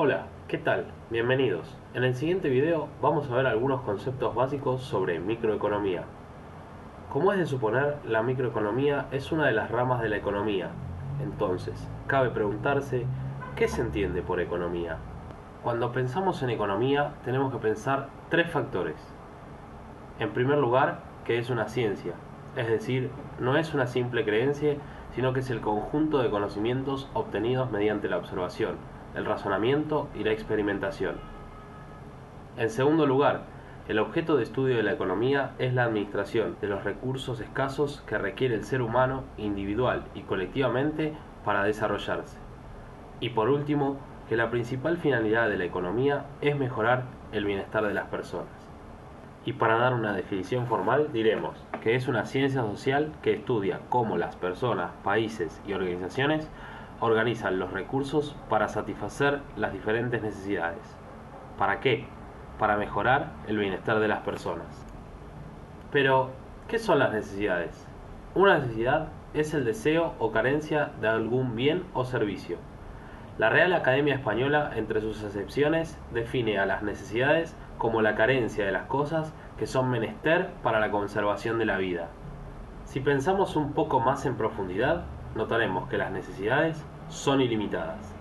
Hola, ¿qué tal? Bienvenidos. En el siguiente video vamos a ver algunos conceptos básicos sobre microeconomía. Como es de suponer, la microeconomía es una de las ramas de la economía. Entonces, cabe preguntarse, ¿qué se entiende por economía? Cuando pensamos en economía, tenemos que pensar tres factores. En primer lugar, que es una ciencia, es decir, no es una simple creencia, sino que es el conjunto de conocimientos obtenidos mediante la observación, el razonamiento y la experimentación. En segundo lugar, el objeto de estudio de la economía es la administración de los recursos escasos que requiere el ser humano individual y colectivamente para desarrollarse. Y por último, que la principal finalidad de la economía es mejorar el bienestar de las personas. Y para dar una definición formal diremos que es una ciencia social que estudia cómo las personas, países y organizaciones organizan los recursos para satisfacer las diferentes necesidades. ¿Para qué? Para mejorar el bienestar de las personas. Pero, ¿qué son las necesidades? Una necesidad es el deseo o carencia de algún bien o servicio. La Real Academia Española, entre sus acepciones, define a las necesidades como la carencia de las cosas que son menester para la conservación de la vida. Si pensamos un poco más en profundidad, notaremos que las necesidades son ilimitadas.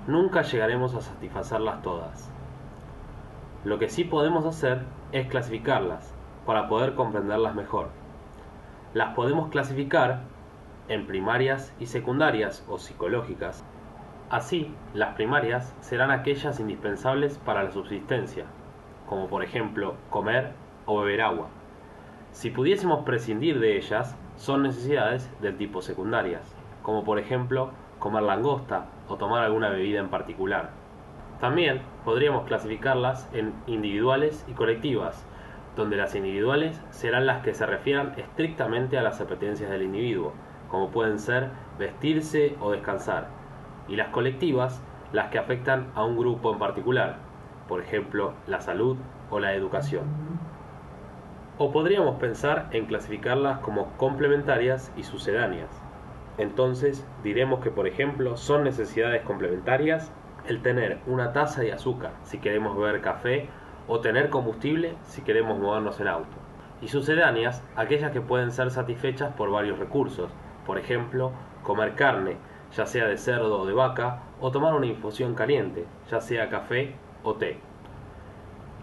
Nunca llegaremos a satisfacerlas todas. Lo que sí podemos hacer es clasificarlas para poder comprenderlas mejor. Las podemos clasificar en primarias y secundarias o psicológicas. Así, las primarias serán aquellas indispensables para la subsistencia, como por ejemplo comer o beber agua. Si pudiésemos prescindir de ellas, son necesidades del tipo secundarias, como por ejemplo comer langosta o tomar alguna bebida en particular. También podríamos clasificarlas en individuales y colectivas, donde las individuales serán las que se refieran estrictamente a las apetencias del individuo, como pueden ser vestirse o descansar, y las colectivas las que afectan a un grupo en particular, por ejemplo la salud o la educación. O podríamos pensar en clasificarlas como complementarias y sucedáneas. Entonces diremos que por ejemplo son necesidades complementarias el tener una taza de azúcar si queremos beber café o tener combustible si queremos movernos en auto. Y sucedáneas aquellas que pueden ser satisfechas por varios recursos, por ejemplo comer carne, ya sea de cerdo o de vaca, o tomar una infusión caliente, ya sea café o té.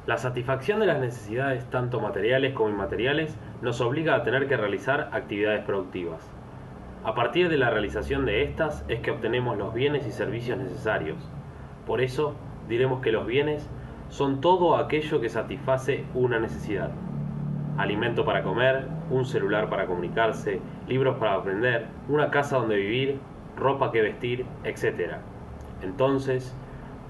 La satisfacción de las necesidades tanto materiales como inmateriales nos obliga a tener que realizar actividades productivas. A partir de la realización de estas es que obtenemos los bienes y servicios necesarios. Por eso diremos que los bienes son todo aquello que satisface una necesidad. Alimento para comer, un celular para comunicarse, libros para aprender, una casa donde vivir, ropa que vestir, etc. Entonces,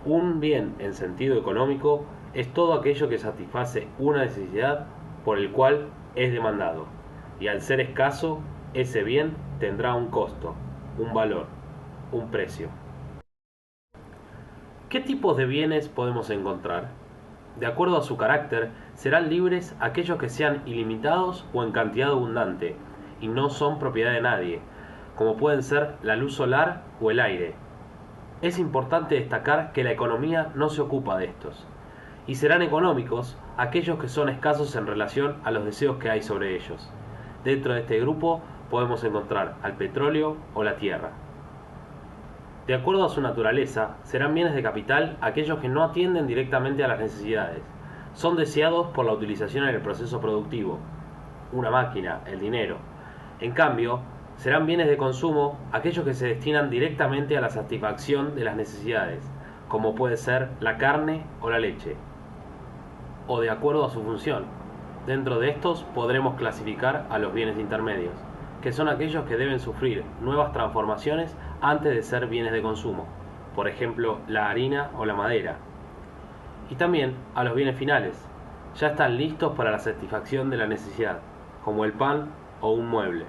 un bien en sentido económico es todo aquello que satisface una necesidad por el cual es demandado, y al ser escaso, ese bien tendrá un costo, un valor, un precio. ¿Qué tipos de bienes podemos encontrar? De acuerdo a su carácter, serán libres aquellos que sean ilimitados o en cantidad abundante, y no son propiedad de nadie, como pueden ser la luz solar o el aire. Es importante destacar que la economía no se ocupa de estos, y serán económicos aquellos que son escasos en relación a los deseos que hay sobre ellos. Dentro de este grupo podemos encontrar al petróleo o la tierra. De acuerdo a su naturaleza, serán bienes de capital aquellos que no atienden directamente a las necesidades. Son deseados por la utilización en el proceso productivo, una máquina, el dinero. En cambio, serán bienes de consumo aquellos que se destinan directamente a la satisfacción de las necesidades, como puede ser la carne o la leche, o de acuerdo a su función. Dentro de estos podremos clasificar a los bienes intermedios, que son aquellos que deben sufrir nuevas transformaciones antes de ser bienes de consumo, por ejemplo la harina o la madera. Y también a los bienes finales, ya están listos para la satisfacción de la necesidad, como el pan o un mueble.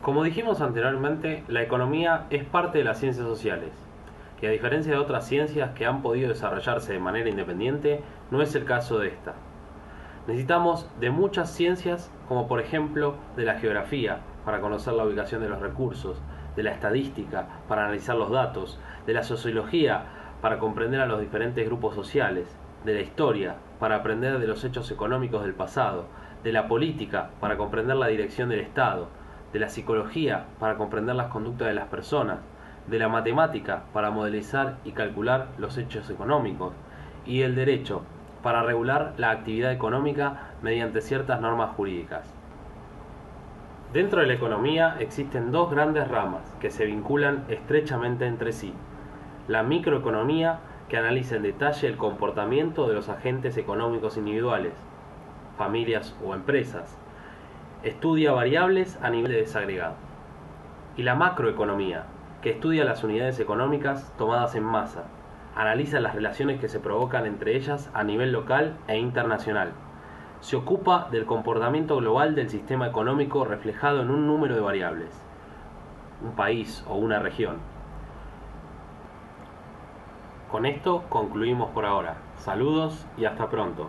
Como dijimos anteriormente, la economía es parte de las ciencias sociales, y a diferencia de otras ciencias que han podido desarrollarse de manera independiente, no es el caso de esta. Necesitamos de muchas ciencias, como por ejemplo de la geografía, para conocer la ubicación de los recursos, de la estadística para analizar los datos, de la sociología para comprender a los diferentes grupos sociales, de la historia para aprender de los hechos económicos del pasado, de la política para comprender la dirección del Estado, de la psicología para comprender las conductas de las personas, de la matemática para modelizar y calcular los hechos económicos, y el derecho para regular la actividad económica mediante ciertas normas jurídicas. Dentro de la economía existen dos grandes ramas que se vinculan estrechamente entre sí. La microeconomía, que analiza en detalle el comportamiento de los agentes económicos individuales, familias o empresas, estudia variables a nivel de desagregado. Y la macroeconomía, que estudia las unidades económicas tomadas en masa, analiza las relaciones que se provocan entre ellas a nivel local e internacional. Se ocupa del comportamiento global del sistema económico reflejado en un número de variables, un país o una región. Con esto concluimos por ahora. Saludos y hasta pronto.